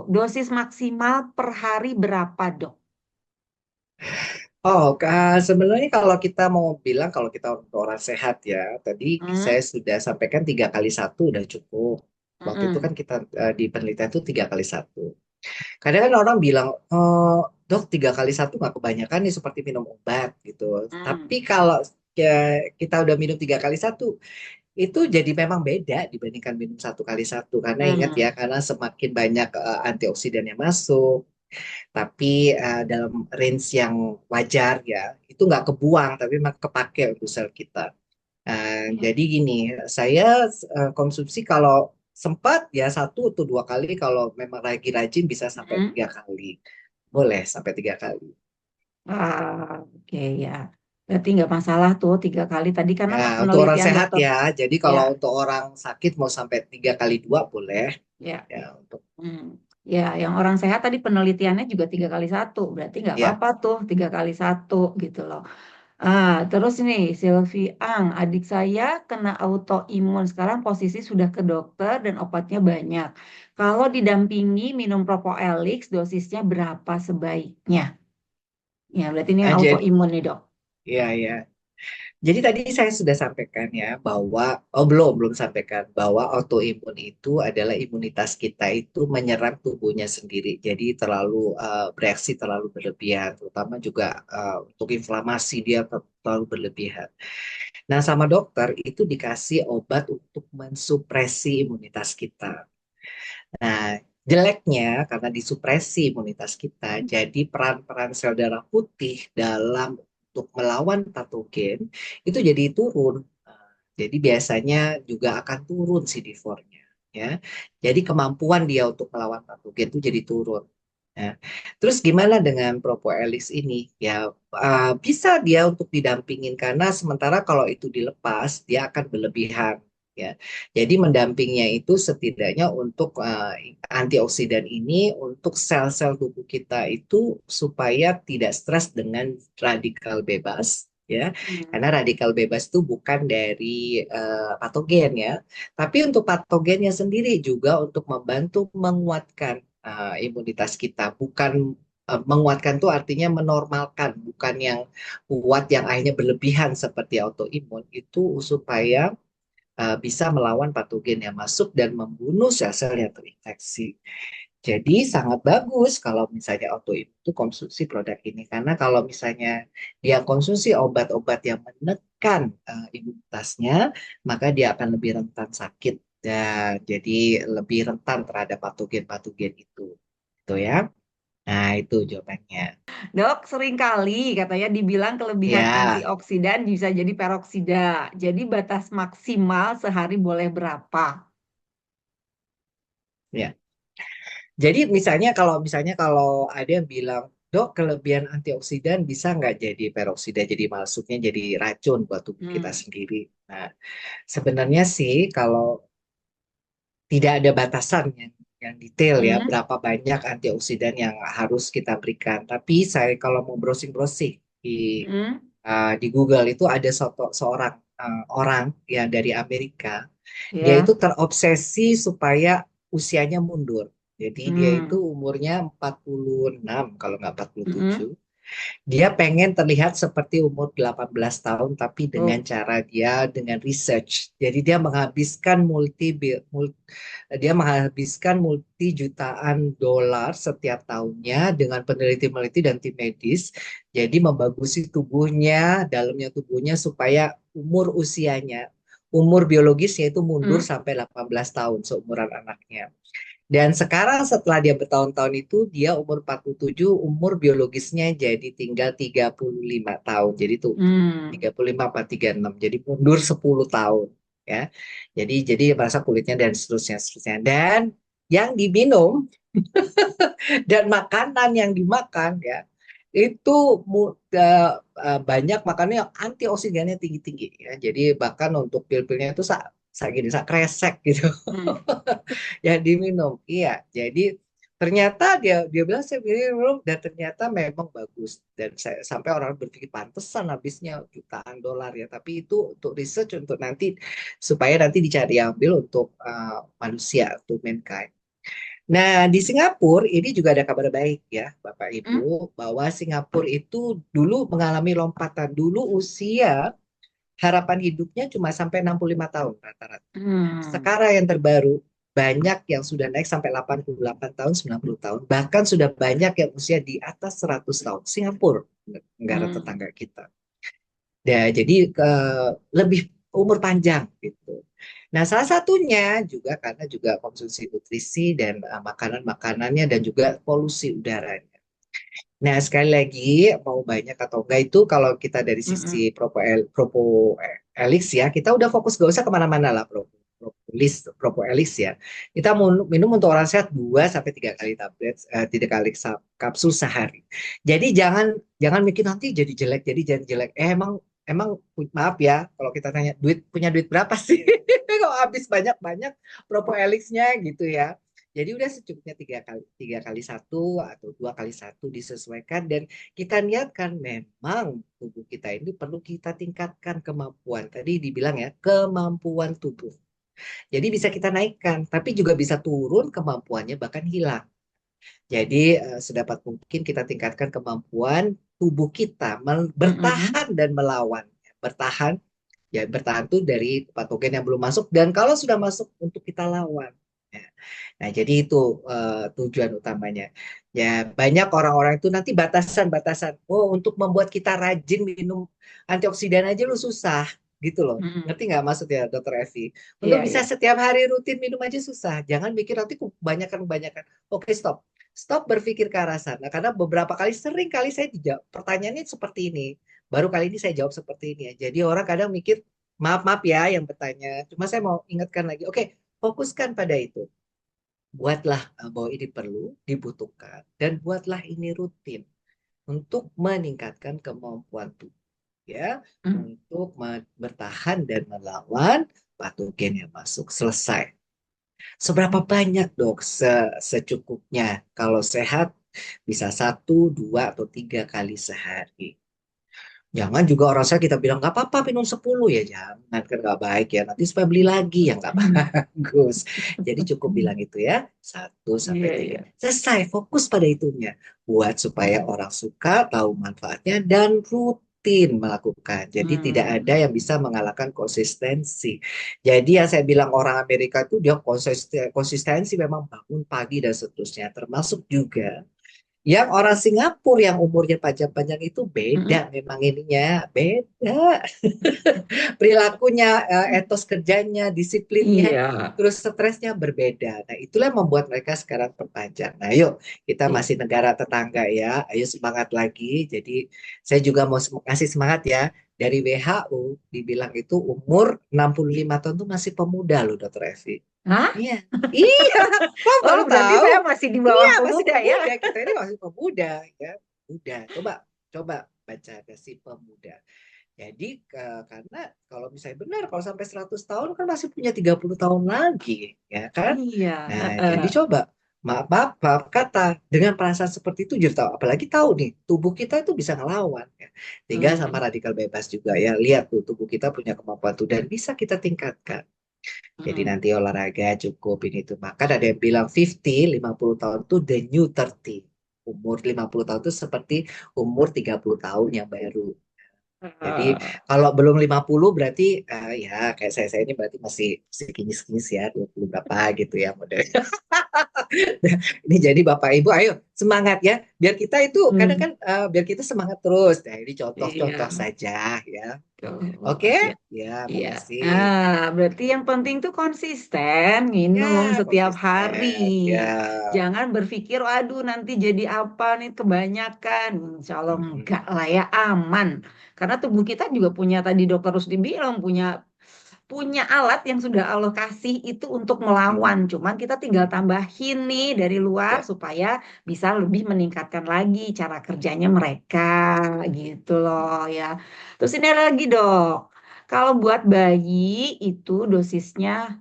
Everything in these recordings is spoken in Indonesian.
Dosis maksimal per hari berapa, Dok? Oh, sebenarnya kalau kita mau bilang kalau kita untuk orang sehat ya, tadi saya Hmm? sudah sampaikan 3 kali 1 udah cukup. Waktu itu kan Mm-mm. kita di penelitian itu 3 kali 1. Kadang kan orang bilang, oh, dok 3 kali 1 nggak kebanyakan nih seperti minum obat gitu. Tapi Mm. kalau kita udah minum 3 kali 1, itu jadi memang beda dibandingkan minum 1 kali 1. Karena ingat ya, Hmm. karena semakin banyak antioksidan yang masuk, tapi dalam range yang wajar ya, itu nggak kebuang tapi memang kepake untuk sel kita. Ya. Jadi gini, saya konsumsi kalau sempat ya 1 atau 2 kali, kalau memang lagi rajin bisa sampai Mm-mm. 3 kali, boleh sampai 3 kali. Oke ya. Berarti nggak masalah tuh 3 kali tadi karena Ya, untuk orang penelitian sehat dokter. ya. Jadi Ya, kalau untuk orang sakit mau sampai 3 kali 2 boleh ya. ya untuk Hmm. Ya, yang orang sehat tadi penelitiannya juga 3 kali 1. Berarti nggak ya. apa-apa tuh 3 kali 1 gitu loh. Terus nih, Silvi Ang, adik saya kena autoimun. Sekarang posisi sudah ke dokter dan obatnya banyak. Kalau didampingi minum Propoelix, dosisnya berapa sebaiknya? Ya, berarti ini yang Jadi autoimun nih, Dok. ya ya. Jadi tadi saya sudah sampaikan ya bahwa, oh belum sampaikan bahwa autoimun itu adalah imunitas kita itu menyerang tubuhnya sendiri. Jadi terlalu bereaksi terlalu berlebihan, terutama juga untuk inflamasi dia terlalu berlebihan. Nah, sama dokter itu dikasih obat untuk mensupresi imunitas kita. Nah, jeleknya karena disupresi imunitas kita, jadi peran-peran sel darah putih dalam untuk melawan patogen itu jadi turun. Jadi biasanya juga akan turun CD4-nya, ya. Jadi kemampuan dia untuk melawan patogen itu jadi turun. Ya. Terus gimana dengan Propolis ini? Ya, bisa dia untuk didampingin karena sementara kalau itu dilepas dia akan berlebihan. Ya, jadi mendampingnya itu setidaknya untuk antioksidan ini untuk sel-sel tubuh kita itu supaya tidak stres dengan radikal bebas, ya. Hmm. Karena radikal bebas itu bukan dari patogen ya, tapi untuk patogennya sendiri juga untuk membantu menguatkan imunitas kita, bukan menguatkan tuh artinya menormalkan, bukan yang kuat yang akhirnya berlebihan seperti autoimun itu, supaya bisa melawan patogen yang masuk dan membunuh sel-sel yang terinfeksi. Jadi sangat bagus kalau misalnya autoimun itu konsumsi produk ini, karena kalau misalnya dia konsumsi obat-obat yang menekan imunitasnya, maka dia akan lebih rentan sakit dan jadi lebih rentan terhadap patogen-patogen itu. Itu ya. Nah, itu jawabannya. Dok, seringkali katanya dibilang kelebihan Ya, antioksidan bisa jadi peroksida. Jadi batas maksimal sehari boleh berapa? ya. Jadi misalnya kalau ada yang bilang, dok kelebihan antioksidan bisa nggak jadi peroksida, jadi maksudnya jadi racun buat tubuh kita Hmm. sendiri. Nah, sebenarnya sih kalau tidak ada batasan yang detail ya Hmm. berapa banyak antioksidan yang harus kita berikan. Tapi saya kalau mau browsing-browsing Hmm. di Google itu ada seorang orang yang dari Amerika. Dia itu Ya. terobsesi supaya usianya mundur. Jadi dia itu Hmm. umurnya 46 kalau nggak 47. Hmm. Dia pengen terlihat seperti umur 18 tahun tapi dengan Oh. cara dia dengan research. Jadi dia menghabiskan multi jutaan dolar setiap tahunnya dengan peneliti-peneliti dan tim medis. Jadi membagusi tubuhnya, dalamnya tubuhnya supaya umur biologisnya itu mundur Hmm. sampai 18 tahun seumuran anaknya. Dan sekarang setelah dia bertahun-tahun itu, dia umur 47, umur biologisnya jadi tinggal 35 tahun. Jadi tuh Hmm. 35 apa 36. Jadi mundur 10 tahun ya. Jadi merasa kulitnya dan seterusnya. Dan yang diminum dan makanan yang dimakan ya itu banyak makannya yang antioksidannya tinggi-tinggi ya. Jadi bahkan untuk pil-pilnya itu gini, kresek gitu Hmm. yang diminum. Iya, jadi ternyata dia dia bilang saya minum dan ternyata memang bagus, dan sampai orang berpikir pantesan habisnya jutaan dolar ya. Tapi itu untuk research untuk nanti supaya nanti dicari ambil untuk manusia, untuk mankind. Nah, di Singapura ini juga ada kabar baik ya, Bapak Hmm? Ibu, bahwa Singapura itu dulu mengalami lompatan. Dulu usia harapan hidupnya cuma sampai 65 tahun rata-rata. Hmm. Sekarang yang terbaru, banyak yang sudah naik sampai 88 tahun, 90 tahun. Bahkan sudah banyak yang usia di atas 100 tahun. Singapura, negara Hmm. tetangga kita. Ya, jadi lebih umur panjang gitu. Nah, salah satunya juga karena juga konsumsi nutrisi dan makanan-makanannya dan juga polusi udaranya. Nah, sekali lagi mau banyak atau enggak itu kalau kita dari sisi Hmm. propolis ya, kita udah fokus gak usah kemana-mana lah propolis ya. Kita mau minum untuk orang sehat 2 sampai 3 kali tablet, 3 kali kapsul sehari. Jadi jangan jangan mikir nanti jadi jelek. Emang emang maaf ya kalau kita tanya punya duit berapa sih? Kok habis banyak-banyak propolisnya gitu ya. Jadi udah secukupnya 3 kali 1 atau 2 kali 1 disesuaikan dan kita niatkan memang tubuh kita ini perlu kita tingkatkan kemampuan. Tadi dibilang ya kemampuan tubuh. Jadi bisa kita naikkan, tapi juga bisa turun kemampuannya bahkan hilang. Jadi sedapat mungkin kita tingkatkan kemampuan tubuh kita Hmm. bertahan dan melawan. Bertahan ya bertahan tuh dari patogen yang belum masuk dan kalau sudah masuk untuk kita lawan. Ya. Nah, jadi itu tujuan utamanya. Ya, banyak orang-orang itu nanti batasan-batasan. Oh, untuk membuat kita rajin minum antioksidan aja lu susah, gitu loh. Hmm. Ngerti nggak maksudnya, Dokter Evi? Untuk Iya, bisa iya. setiap hari rutin minum aja susah. Jangan mikir nanti kebanyakan-kebanyakan. Oke, stop. Stop berpikir ke arah sana. Karena beberapa kali, sering kali saya dijawab, pertanyaannya seperti ini. Baru kali ini saya jawab seperti ini ya. Jadi orang kadang mikir, maaf-maaf ya yang bertanya. Cuma saya mau ingatkan lagi. Oke, fokuskan pada itu. Buatlah bahwa ini perlu, dibutuhkan, dan buatlah ini rutin untuk meningkatkan kemampuan tubuh ya, Hmm. untuk bertahan dan melawan patogen yang masuk. Selesai. Seberapa banyak dok? Secukupnya. Kalau sehat bisa 1, 2, atau 3 kali sehari. Jangan juga orang saya kita bilang nggak apa-apa minum 10 ya jangan kan nggak baik ya nanti supaya beli lagi ya nggak bagus. Jadi cukup bilang itu ya 1 sampai 3 Iya, iya. selesai fokus pada itunya buat supaya orang suka tahu manfaatnya dan rutin melakukan. Jadi tidak ada Hmm. yang bisa mengalahkan konsistensi. Jadi yang saya bilang orang Amerika itu dia konsistensi memang bangun pagi dan seterusnya termasuk juga yang orang Singapura yang umurnya panjang-panjang itu beda Hmm. memang ininya, beda perilakunya, etos kerjanya, disiplinnya, Iya, terus stresnya berbeda. Nah, itulah yang membuat mereka sekarang terpanjang. Nah, yuk kita iya. masih negara tetangga ya, ayo semangat lagi. Jadi saya juga mau kasih semangat ya. Dari WHO dibilang itu umur 65 tahun itu masih pemuda loh, Dokter Evi. Hah? Iya, iya, kok Oh, baru berarti tahu? saya masih di Iya, bawah masih pemuda ya? pemuda. Kita ini masih pemuda, ya. Udah, coba, coba baca si pemuda. Jadi karena kalau misalnya benar, kalau sampai 100 tahun kan masih punya 30 tahun lagi, ya kan? Iya. Nah, jadi Heeh. coba, maaf kata, dengan perasaan seperti itu jadi tahu. Apalagi tahu nih, tubuh kita itu bisa ngelawan. Ya. Tinggal sama Hmm. radikal bebas juga ya. Lihat tuh, tubuh kita punya kemampuan tuh dan bisa kita tingkatkan. Jadi Hmm. nanti olahraga cukup ini tuh. Bahkan ada yang bilang 50 tahun tuh the new 30. Umur 50 tahun itu seperti umur 30 tahun yang baru. Jadi kalau belum 50 berarti ya kayak saya ini berarti masih kinyis-kinyis ya 20 berapa gitu ya modelnya. Ini jadi Bapak Ibu ayo semangat ya. Biar kita itu kadang Hmm. kan biar kita semangat terus. Nah, ini contoh-contoh Iya. saja ya. Tuh, Oke? ya. Ya, Iya. makasih. Nah, berarti yang penting tuh konsisten minum Ya, setiap hari. konsisten. Ya. Jangan berpikir, aduh nanti jadi apa nih kebanyakan. Insya Allah Mm-mm. enggak lah ya, aman. Karena tubuh kita juga punya, tadi dokter Rusdi bilang, punya punya alat yang sudah Allah kasih itu untuk melawan. Mm-mm. Cuman kita tinggal tambahin nih dari luar Ya. supaya bisa lebih meningkatkan lagi cara kerjanya mereka gitu loh ya. Terus ini ada lagi dok. Kalau buat bayi itu dosisnya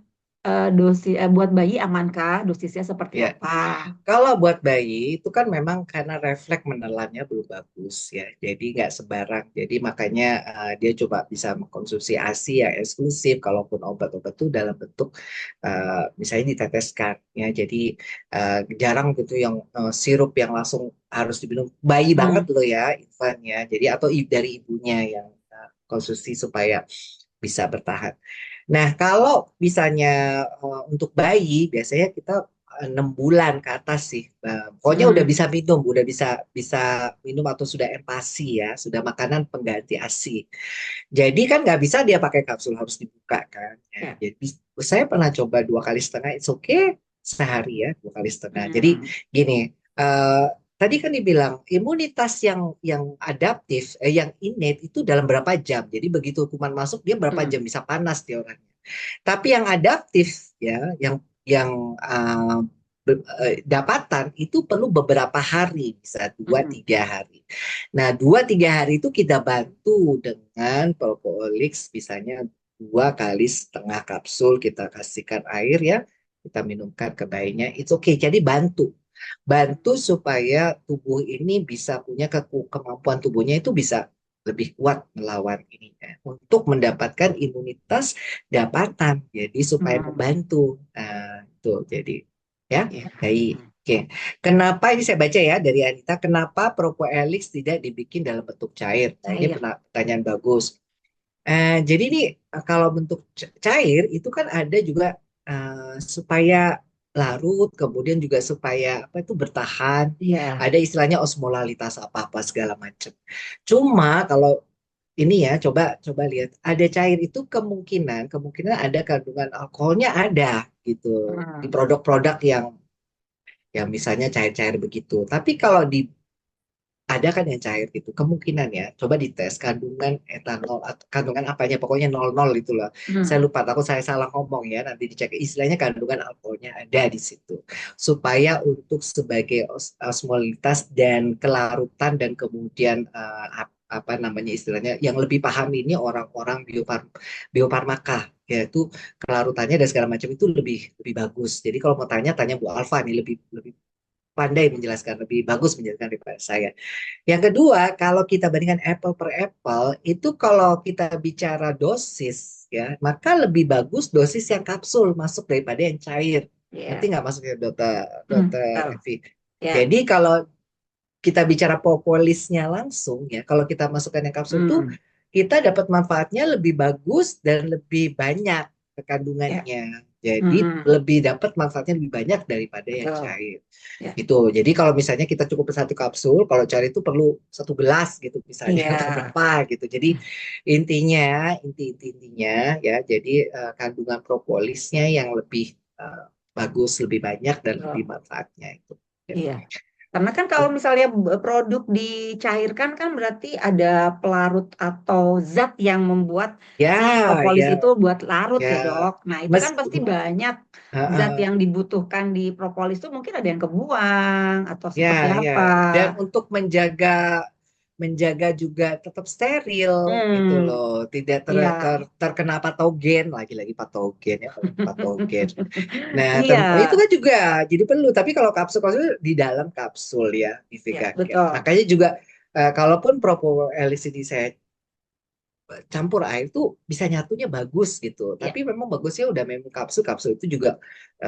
dosis buat bayi amankah? Dosisnya seperti Ya, apa? kalau buat bayi itu kan memang karena refleks menelannya belum bagus ya, jadi nggak sebarang. Jadi makanya dia coba bisa mengkonsumsi ASI yang eksklusif, kalaupun obat-obat itu dalam bentuk misalnya diteteskan ya. Jadi jarang gitu yang sirup yang langsung harus diminum bayi banget Hmm. loh ya, infant ya. Jadi atau dari ibunya yang konsumsi supaya bisa bertahan. Nah, kalau misalnya untuk bayi, biasanya kita 6 bulan ke atas sih. Pokoknya udah Hmm. bisa minum, udah bisa bisa minum atau sudah empasi ya, sudah makanan pengganti ASI. Jadi kan nggak bisa dia pakai kapsul, harus dibuka kan. Ya, Ya. jadi saya pernah coba 2 kali setengah, it's okay, sehari ya 2 kali setengah. Jadi Hmm. gini, eh, tadi kan dibilang imunitas yang adaptif, yang innate itu dalam berapa jam. Jadi begitu kuman masuk dia berapa Hmm. jam bisa panas dia orangnya. Tapi yang adaptif ya, yang dapatan itu perlu beberapa hari, bisa dua Hmm. tiga hari. Nah, 2 3 hari itu kita bantu dengan Propolis, misalnya 2 kali setengah kapsul kita kasihkan air ya, kita minumkan ke bayinya. It's okay. Jadi bantu supaya tubuh ini bisa punya kemampuan tubuhnya itu bisa lebih kuat melawan ini ya, untuk mendapatkan imunitas dapatan. Jadi supaya Hmm. membantu. Nah, itu jadi ya. Ya. Baik. Hmm. Oke. Kenapa ini saya baca ya dari Anita, kenapa Propolis tidak dibikin dalam bentuk cair? Nah, ini Cair. pertanyaan bagus. Jadi ini kalau bentuk cair itu kan ada juga supaya larut, kemudian juga supaya apa itu bertahan. Iya. Ada istilahnya osmolalitas apa-apa segala macam. Cuma kalau ini ya coba coba lihat ada cair itu kemungkinan kemungkinan ada kandungan alkoholnya ada gitu di Hmm. produk-produk yang misalnya cair-cair begitu. Tapi kalau di ada kan yang cair gitu kemungkinan ya coba dites kandungan etanol atau kandungan apanya pokoknya 00 itu lah saya Hmm. lupa takut saya salah ngomong ya nanti dicek istilahnya kandungan alkoholnya ada di situ supaya untuk sebagai osmolitas dan kelarutan dan kemudian apa namanya istilahnya yang lebih paham ini orang-orang biofarmaka yaitu kelarutannya dan segala macam itu lebih lebih bagus jadi kalau mau tanya tanya Bu Alfa nih lebih lebih pandai menjelaskan lebih bagus menjelaskan daripada saya. Yang kedua, kalau kita bandingkan apple per apple, itu kalau kita bicara dosis, ya, maka lebih bagus dosis yang kapsul masuk daripada yang cair. Ngerti Ya. nggak maksudnya, dokter, Hmm. dokter Tahu. Evi? Ya. Jadi kalau kita bicara propolisnya langsung, ya, kalau kita masukkan yang kapsul tuh, Hmm. kita dapat manfaatnya lebih bagus dan lebih banyak Ya. kandungannya. Jadi Hmm. lebih dapat manfaatnya lebih banyak daripada yang Betul. cair. Ya. Gitu. Jadi kalau misalnya kita cukup satu kapsul, kalau cari itu perlu 1 gelas gitu misalnya Iya. atau berapa gitu. Jadi intinya, intinya ya, jadi kandungan propolisnya yang lebih bagus, lebih banyak dan lebih Betul. manfaatnya itu. Ya, Iya. Karena kan kalau misalnya produk dicairkan kan berarti ada pelarut atau zat yang membuat si ya, propolis itu ya, buat larut ya ya. dok. Nah itu kan Mes, pasti banyak zat uh, yang dibutuhkan di propolis itu mungkin ada yang kebuang atau ya, seperti ya. apa. Dan untuk menjaga menjaga juga tetap steril gitu Hmm, loh, tidak iya. terkena patogen, lagi-lagi patogen ya, patogen. Nah, Iya, itu kan juga jadi perlu. Tapi kalau kapsul-kapsul di dalam kapsul ya, di ya vegan care. betul. Makanya juga kalaupun propolis ini saya campur air tuh bisa nyatunya bagus gitu. Ya, Tapi memang bagusnya udah memang kapsul, kapsul itu juga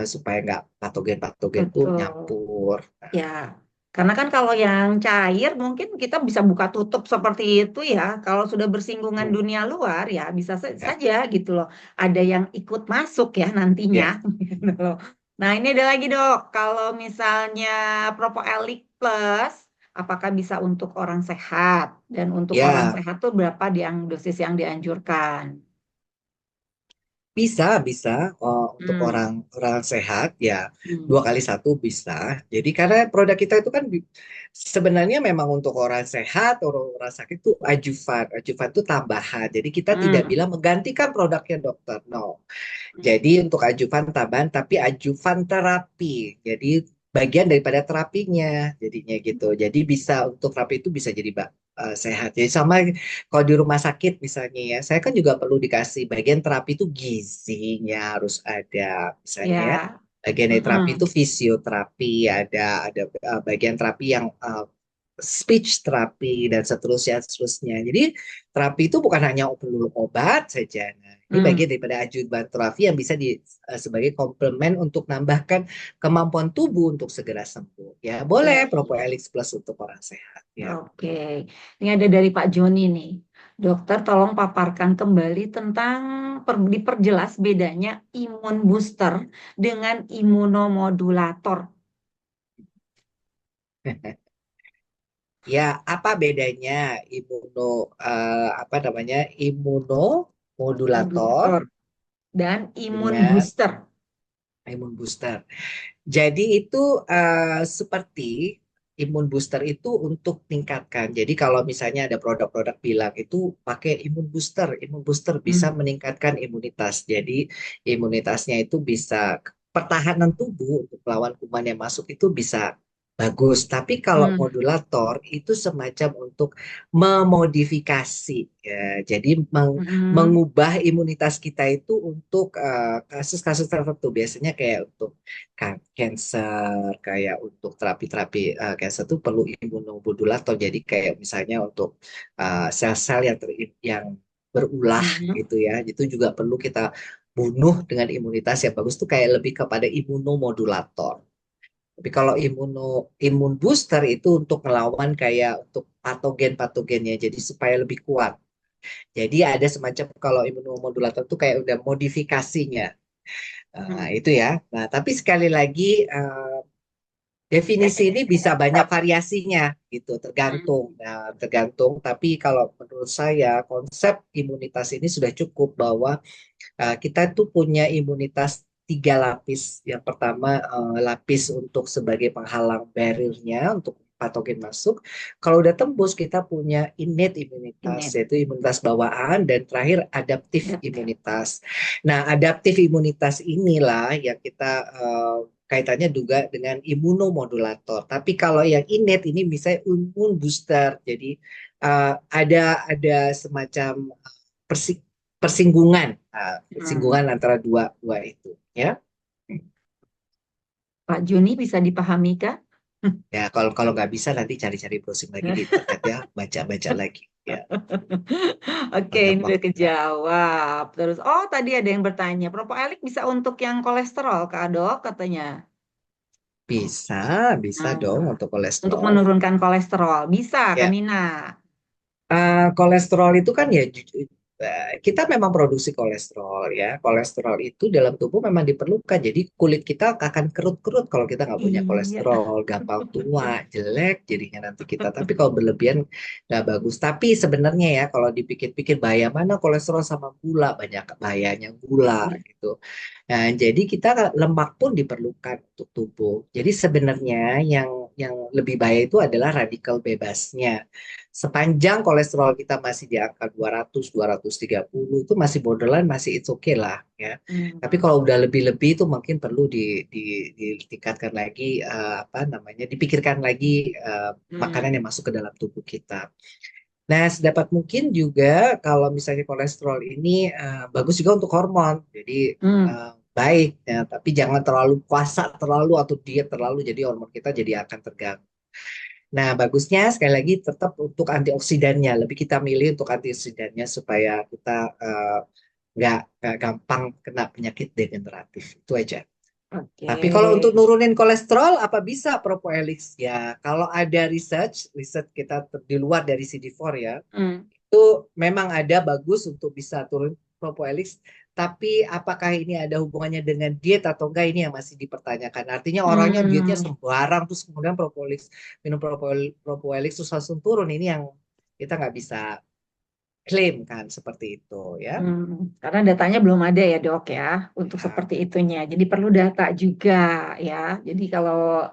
supaya nggak patogen-patogen tuh betul. nyampur. Nah, Ya, karena kan kalau yang cair mungkin kita bisa buka tutup seperti itu ya. Kalau sudah bersinggungan hmm, dunia luar ya bisa ya, saja gitu loh. Ada yang ikut masuk ya nantinya. ya, Gitu loh. Nah ini ada lagi dok. Kalau misalnya Propoelik Plus, apakah bisa untuk orang sehat? Dan untuk orang ya. sehat tuh berapa yang dosis yang dianjurkan? Bisa untuk Hmm. orang orang sehat ya Hmm. 2 kali 1 bisa. Jadi karena produk kita itu kan sebenarnya memang untuk orang sehat, orang orang sakit itu ajuvan, ajuvan itu tambahan. Jadi kita tidak Hmm. bilang menggantikan produknya dokter, no. Jadi untuk ajuvan tambahan, tapi ajuvan terapi. Jadi bagian daripada terapinya, jadinya gitu. Jadi bisa untuk terapi itu bisa jadi sehat. Jadi sama kalau di rumah sakit misalnya ya, saya kan juga perlu dikasih bagian terapi itu gizinya harus ada misalnya ya. Ya. Bagian dari terapi Mm-mm. itu fisioterapi, ada bagian terapi yang speech terapi dan seterusnya. Jadi terapi itu bukan hanya peluru obat saja. Nah, ini bagian Mm. daripada ajudan terapi yang bisa sebagai komplement untuk nambahkan kemampuan tubuh untuk segera sembuh. Ya, boleh Iya, iya. Propoelix Plus untuk orang sehat. Ya. Oke, ini ada dari Pak Joni nih. Dokter, tolong paparkan kembali tentang diperjelas bedanya imun booster dengan imunomodulator. Ya, apa bedanya imuno apa namanya imunomodulator Modulator dan imun dengan booster. imun booster? Jadi itu seperti imun booster itu untuk tingkatkan. Jadi kalau misalnya ada produk-produk bilang itu pakai imun booster bisa Hmm. meningkatkan imunitas. Jadi imunitasnya itu bisa pertahanan tubuh untuk melawan kuman yang masuk itu bisa bagus. Tapi kalau Hmm. modulator itu semacam untuk memodifikasi, ya. Jadi Hmm. mengubah imunitas kita itu untuk kasus-kasus tertentu. Biasanya kayak untuk cancer, kayak untuk terapi-terapi cancer itu perlu imunomodulator. Jadi kayak misalnya untuk sel-sel yang berulah Hmm. gitu ya, itu juga perlu kita bunuh dengan imunitas yang bagus tuh kayak lebih kepada imunomodulator. Tapi kalau imun booster itu untuk melawan kayak untuk patogen-patogennya, jadi supaya lebih kuat. Jadi ada semacam kalau imunomodulator itu kayak udah modifikasinya. Nah, Hmm. itu ya. Nah, tapi sekali lagi definisi ini bisa banyak variasinya gitu, Hmm. tergantung. Nah, tergantung. Tapi kalau menurut saya konsep imunitas ini sudah cukup bahwa kita tuh punya imunitas tiga lapis. Yang pertama lapis untuk sebagai penghalang barriernya untuk patogen masuk. Kalau udah tembus kita punya innate imunitas Ini. yaitu imunitas bawaan dan terakhir adaptif Ya. imunitas. Nah, adaptif imunitas inilah yang kita kaitannya juga dengan imunomodulator. Tapi kalau yang innate ini misalnya imun booster. Jadi ada semacam persi- persinggungan, Hmm. persinggungan antara dua dua itu, ya. Pak Joni bisa dipahami kah? Ya, kalau kalau nggak bisa nanti cari-cari browsing lagi di internet ya, baca-baca lagi. Ya, Oke, banyak ini udah waktunya. kejawab. Terus, oh tadi ada yang bertanya, propoelik bisa untuk yang kolesterol, Kak Dok, katanya. Bisa, bisa dong Nah, untuk untuk kolesterol. menurunkan kolesterol, bisa, Ya, Kamina. Kolesterol itu kan ya kita memang produksi kolesterol ya. Kolesterol itu dalam tubuh memang diperlukan. Jadi kulit kita akan kerut-kerut kalau kita nggak punya Iya. kolesterol, gampang tua, jelek jadinya nanti kita. Tapi kalau berlebihan nggak bagus. Tapi sebenarnya ya kalau dipikir-pikir bahaya mana kolesterol sama gula, banyak bahayanya gula gitu. Nah, jadi kita lemak pun diperlukan untuk tubuh. Jadi sebenarnya yang lebih bahaya itu adalah radikal bebasnya. Sepanjang kolesterol kita masih di angka 200, 230 itu masih borderline, masih it's okay lah ya. Tapi Hmm. kalau udah lebih-lebih itu mungkin perlu ditingkatkan lagi apa namanya, dipikirkan lagi makanan Hmm. yang masuk ke dalam tubuh kita. Nah, sedapat mungkin juga kalau misalnya kolesterol ini bagus juga untuk hormon. Jadi Hmm. baik ya, tapi jangan terlalu puasa terlalu atau diet terlalu jadi hormon kita jadi akan terganggu. Nah, bagusnya sekali lagi tetap untuk antioksidannya. Lebih kita milih untuk antioksidannya supaya kita nggak gampang kena penyakit degeneratif. Itu aja. Oke. Tapi kalau untuk nurunin kolesterol, apa bisa Propoelix? Ya, kalau ada research kita di luar dari CD4 ya, Hmm. itu memang ada bagus untuk bisa turun Propoelix. Tapi apakah ini ada hubungannya dengan diet atau enggak ini yang masih dipertanyakan. Artinya orangnya dietnya Hmm. sembarang terus kemudian Propoelix minum Propoelix terus langsung turun. Ini yang kita nggak bisa klaim kan seperti itu ya. Karena datanya belum ada ya dok ya untuk Ya, seperti itunya. Jadi perlu data juga ya. Jadi kalau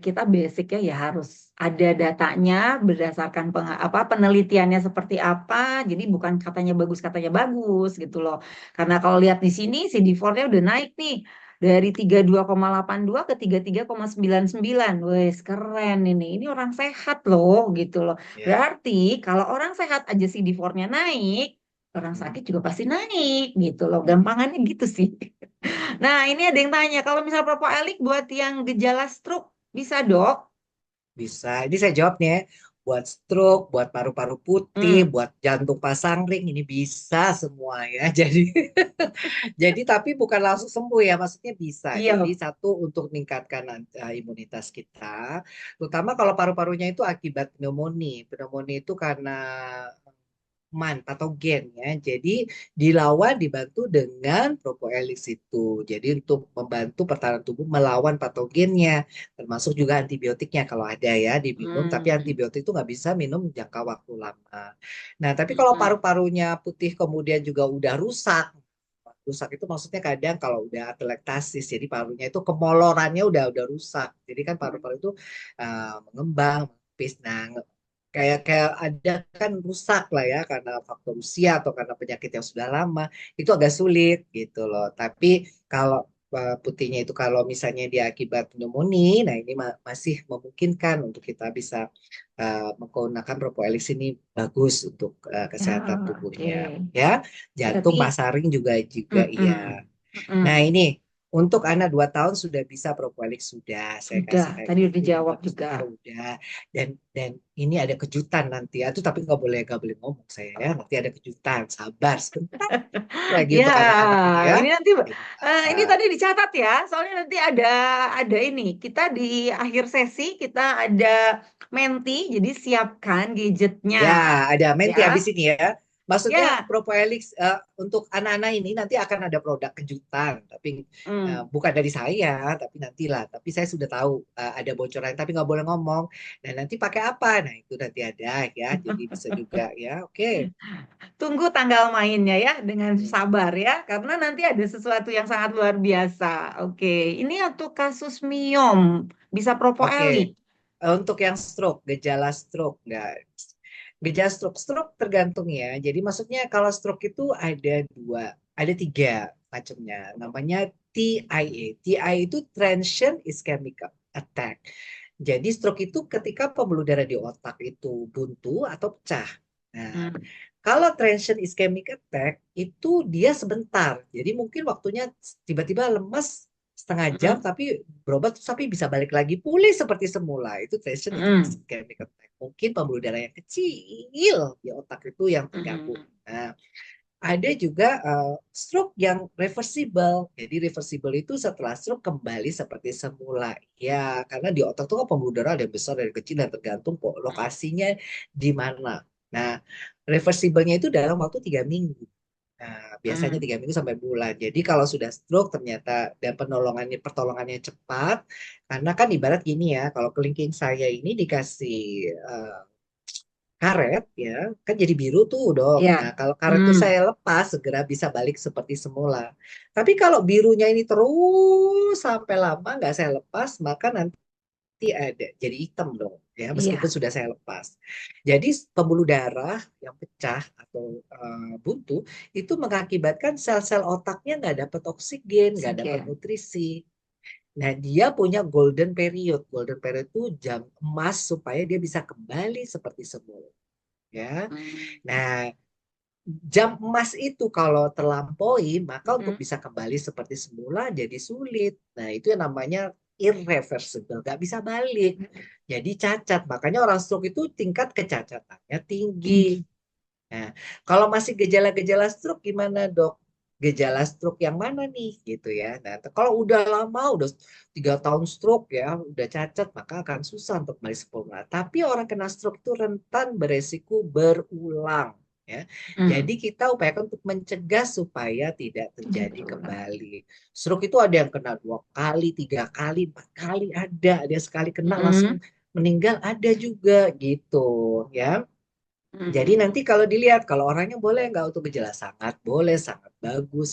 kita basicnya ya harus ada datanya berdasarkan apa penelitiannya seperti apa. Jadi bukan katanya bagus gitu loh. Karena kalau lihat di sini CD4-nya udah naik nih dari 32,82 ke 33,99. Wes, keren ini. Ini orang sehat loh gitu loh. Ya. Berarti kalau orang sehat aja CD4-nya naik, orang Hmm. sakit juga pasti naik gitu loh. Gampangannya gitu sih. Nah, ini ada yang tanya, kalau misal propoelik buat yang gejala stroke, bisa dok? Bisa. Ini saya jawabnya ya. Buat stroke, buat paru-paru putih, Hmm, buat jantung pasang ring, ini bisa semua ya. Jadi tapi bukan langsung sembuh ya, maksudnya bisa. Jadi iya. satu untuk meningkatkan imunitas kita, terutama kalau paru-parunya itu akibat pneumonia. Pneumonia itu karena kuman patogen ya. Jadi dilawan dibantu dengan propolis itu. Jadi untuk membantu pertahanan tubuh melawan patogennya, termasuk juga antibiotiknya kalau ada ya diminum. Tapi Hmm, antibiotik itu nggak bisa minum jangka waktu lama. Nah, tapi kalau hmm, paru-parunya putih kemudian juga udah rusak. Rusak itu maksudnya kadang kalau udah atelektasis, jadi parunya itu kemolorannya udah rusak. Jadi kan paru-paru itu mengembang, menipis. Nah, kayak kayak ada kan rusak lah ya karena faktor usia atau karena penyakit yang sudah lama itu agak sulit gitu loh. Tapi kalau putihnya itu kalau misalnya dia akibat pneumonia, nah ini masih memungkinkan untuk kita bisa menggunakan propolis ini bagus untuk kesehatan ah, oke. tubuhnya ya. Jantung, Berarti, pasaring juga juga iya. mm-mm, Nah, mm-mm. ini untuk anak 2 tahun sudah bisa propolik sudah saya Sudah, kasih kayak tadi udah gitu ya dijawab bagusnya juga. udah dan ini ada kejutan nanti ya. Itu tapi nggak boleh ngomong saya ya, nanti ada kejutan, sabar sebentar lagi Ya, untuk anak-anak ini ya. ini nanti Jadi ini sabar. tadi dicatat ya. Soalnya nanti ada ini. Kita di akhir sesi kita ada menti, jadi siapkan gadgetnya, Ya, ada menti habis ya. ini ya. Maksudnya Ya, Propohelix untuk anak-anak ini nanti akan ada produk kejutan, tapi hmm. bukan dari saya, tapi nantilah. Tapi saya sudah tahu ada bocoran, tapi nggak boleh ngomong. Dan nanti pakai apa? Nah itu nanti ada ya, jadi bisa juga ya. Oke. Tunggu tanggal mainnya ya dengan Hmm. sabar ya, karena nanti ada sesuatu yang sangat luar biasa. Oke, ini untuk kasus miom bisa Oke. propoelik. Untuk yang stroke, gejala stroke nggak? Gejala stroke tergantung ya. Jadi maksudnya kalau stroke itu ada tiga macamnya. Namanya TIA. TIA itu transient ischemic attack. Jadi stroke itu ketika pembuluh darah di otak itu buntu atau pecah. Nah, Hmm, kalau transient ischemic attack itu dia sebentar. Jadi mungkin waktunya tiba-tiba lemas setengah jam hmm, tapi berobat terus tapi bisa balik lagi pulih seperti semula. Itu transient hmm, ischemic attack. Mungkin pembuluh darah yang kecil di otak itu yang terganggu. hmm. Nah, ada juga stroke yang reversible. Jadi reversible itu setelah stroke kembali seperti semula. Ya, karena di otak itu kan pembuluh darah ada yang besar dari kecil dan tergantung kok lokasinya di mana. Nah, reversible-nya itu dalam waktu 3 minggu. Nah, biasanya Hmm. 3 minggu sampai bulan. Jadi kalau sudah stroke ternyata dan pertolongannya cepat, karena kan ibarat gini ya, kalau kelingking saya ini dikasih eh, karet ya kan jadi biru tuh dok. Nah Ya, kalau karet tuh hmm. saya lepas segera bisa balik seperti semula. Tapi kalau birunya ini terus sampai lama nggak saya lepas maka nanti ada jadi hitam dong ya meskipun Iya, sudah saya lepas. Jadi pembuluh darah yang pecah atau buntu itu mengakibatkan sel-sel otaknya nggak dapat oksigen, nggak dapat oksigen. nutrisi. Nah, dia punya golden period. Golden period itu jam emas supaya dia bisa kembali seperti semula ya. Hmm. Nah, jam emas itu kalau terlampaui, maka untuk Hmm. bisa kembali seperti semula jadi sulit. Nah, itu yang namanya irreversible, nggak bisa balik. Jadi cacat. Makanya orang stroke itu tingkat kecacatannya tinggi. Tinggi. Nah, kalau masih gejala-gejala stroke gimana, Dok? Gejala stroke yang mana nih, gitu ya? Nah, kalau udah lama, udah 3 tahun stroke ya, udah cacat, maka akan susah untuk kembali sempurna. Tapi orang kena stroke itu rentan beresiko berulang. Ya, jadi Hmm. kita upayakan untuk mencegah supaya tidak Tidak terjadi berulang. kembali. Stroke itu ada yang kena 2 kali, 3 kali, 4 kali ada yang sekali kena langsung Hmm. meninggal ada juga gitu ya. Jadi Hmm. nanti kalau dilihat, kalau orangnya boleh nggak untuk gejala sangat boleh, sangat bagus,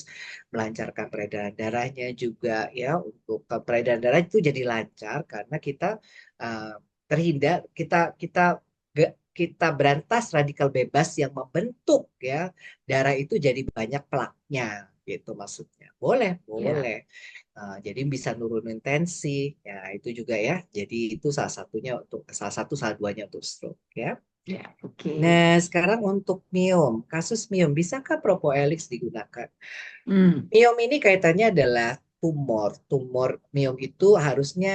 melancarkan peredaran darahnya juga ya untuk peredaran darah itu jadi lancar karena kita uh, terhindar, kita kita berantas radikal bebas yang membentuk ya darah itu jadi banyak plaknya gitu maksudnya. Boleh, Ya. boleh. Jadi bisa nurunin tensi. Ya, itu juga ya. Jadi itu salah duanya untuk stroke ya. Ya, oke. Nah, sekarang untuk miom, kasus miom, bisakah Propoelix digunakan? Hmm, Miom ini kaitannya adalah tumor. Tumor miom itu harusnya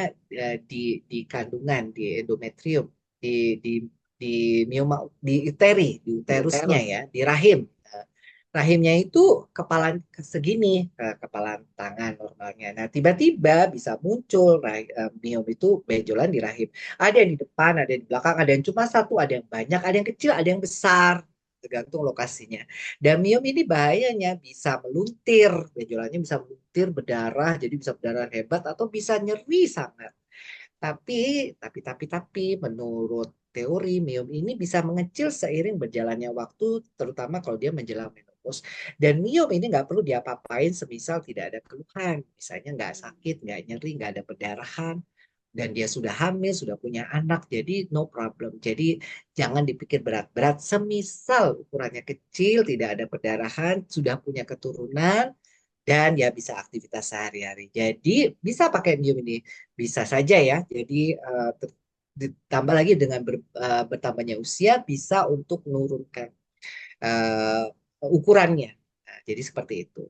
di kandungan, di endometrium, di di di mioma, di uteri, di uterusnya uterus. ya, di rahim. Nah, rahimnya itu kepala segini, kepala tangan normalnya. Nah, tiba-tiba bisa muncul miom itu benjolan di rahim. Ada yang di depan, ada yang di belakang, ada yang cuma satu, ada yang banyak, ada yang kecil, ada yang besar, tergantung lokasinya. Dan miom ini bahayanya bisa meluntir, benjolannya bisa meluntir, berdarah, jadi bisa berdarah hebat atau bisa nyeri sangat. Tapi, menurut teori miom ini bisa mengecil seiring berjalannya waktu, terutama kalau dia menjelang menopause. Dan miom ini nggak perlu diapa-apain, semisal tidak ada keluhan, misalnya nggak sakit, nggak nyeri, nggak ada perdarahan, dan dia sudah hamil, sudah punya anak, jadi no problem. Jadi jangan dipikir berat-berat. Semisal ukurannya kecil, tidak ada perdarahan, sudah punya keturunan, dan ya bisa aktivitas sehari-hari. Jadi bisa pakai Mium ini, bisa saja ya. Jadi ditambah lagi dengan bertambahnya usia, bisa untuk menurunkan ukurannya. Nah, jadi seperti itu.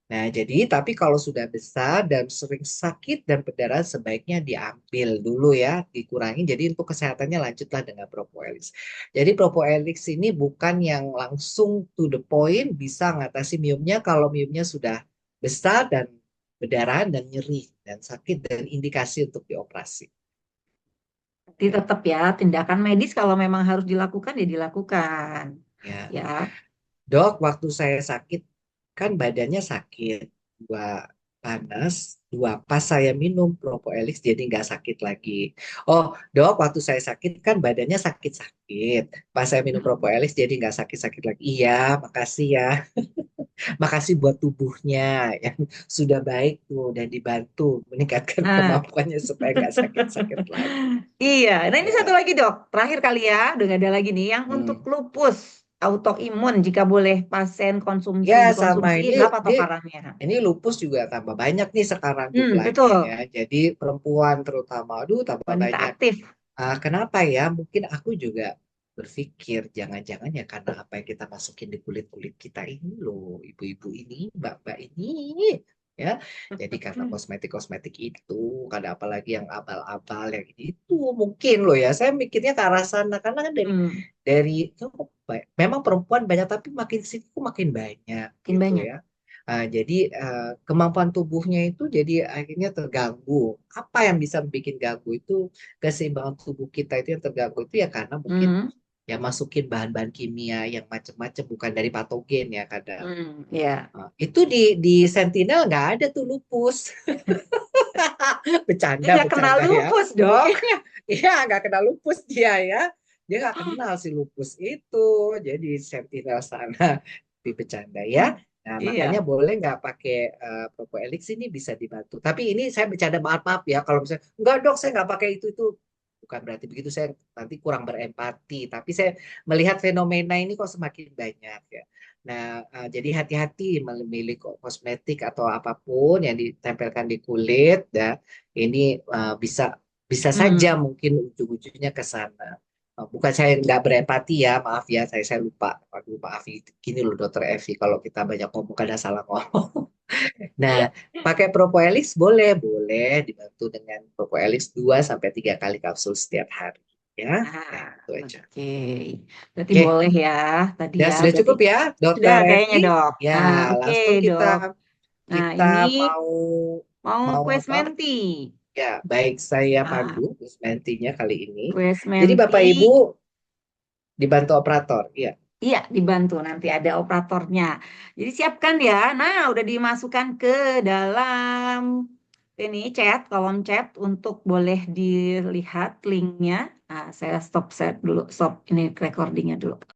Nah, jadi tapi kalau sudah besar dan sering sakit dan perdarahan sebaiknya diambil dulu ya, dikurangi. Jadi untuk kesehatannya lanjutlah dengan Propolis. Jadi Propolis ini bukan yang langsung to the point bisa ngatasi miumnya kalau miumnya sudah besar dan perdarahan dan nyeri dan sakit dan indikasi untuk dioperasi. Jadi tetap ya, tindakan medis kalau memang harus dilakukan ya dilakukan. Ya, Ya. Dok, waktu saya sakit, kan badannya sakit, dua panas, dua pas saya minum Propoelix jadi nggak sakit lagi. Oh, dok, waktu saya sakit kan badannya sakit-sakit, pas saya minum Hmm. Propoelix jadi nggak sakit-sakit lagi. Iya, makasih ya, makasih buat tubuhnya yang sudah baik tuh dan dibantu meningkatkan Nah, kemampuannya supaya nggak sakit-sakit lagi. iya. Nah ini satu Ya, lagi dok, terakhir kali ya, udah nggak ada lagi nih, yang untuk hmm. lupus autoimun jika boleh pasien Ya, konsumsi sama dikonsumsi ini, apa toparannya? ini lupus juga tambah banyak nih sekarang jumlahnya ya. Betul, Jadi perempuan terutama, aduh tambah wanita banyak. aktif. Kenapa ya? Mungkin aku juga berpikir jangan-jangan ya karena apa yang kita masukin di kulit-kulit kita ini loh, ibu-ibu ini, mbak-mbak ini, ya. Jadi karena kosmetik-kosmetik itu, ada apalagi yang abal-abal yang ini itu mungkin loh ya. Saya mikirnya ke arah sana karena kan Hmm, dari memang perempuan banyak tapi makin sini kok makin banyak makin gitu banyak. ya. Jadi kemampuan tubuhnya itu jadi akhirnya terganggu. Apa yang bisa bikin ganggu itu keseimbangan tubuh kita itu yang terganggu itu ya karena mungkin Hmm, ya masukin bahan-bahan kimia yang macam-macam bukan dari patogen ya kadang. ya. Itu di Sentinel nggak ada tuh lupus. Dia Bercanda, nggak kena bercanda ya. lupus dok. Mungkin ya, iya nggak kena lupus dia ya. Dia nggak kenal si lupus itu. Jadi Sentinel sana bercanda ya. Nah, makanya Iya. boleh nggak pakai Propoelix ini bisa dibantu. Tapi ini saya bercanda maaf-maaf ya. Kalau misalnya, enggak dok, saya nggak pakai itu. Bukan berarti begitu, saya nanti kurang berempati. Tapi saya melihat fenomena ini kok semakin banyak ya. Nah, jadi hati-hati memilih kosmetik atau apapun yang ditempelkan di kulit, ya. Ini bisa bisa saja Hmm. mungkin ujung-ujungnya ke sana. Bukan saya nggak berempati ya, maaf ya, saya lupa. Aduh, maaf, gini loh Dokter Evi, kalau kita banyak ngomong kadang salah ngomong. Nah, pakai Propoelix boleh, boleh dibantu dengan Propoelix 2 sampai 3 kali kapsul setiap hari, ya. Nah, Ah, itu aja. oke. Berarti Oke. boleh ya tadi Ya, ya. sudah Berarti cukup ya, sudah Dokter kayaknya Evi. dok. Ya, Ah, oke langsung kita dok. Nah kita ini mau mau mau kue apa? menti. Ya, baik saya Nah, pandu mentinya kali ini. kue Jadi menti. Bapak Ibu dibantu operator. Ya, Iya, dibantu nanti ada operatornya. Jadi siapkan ya. Nah, udah dimasukkan ke dalam ini chat, kolom chat untuk boleh dilihat linknya. Nah, saya stop dulu, stop ini recordingnya dulu.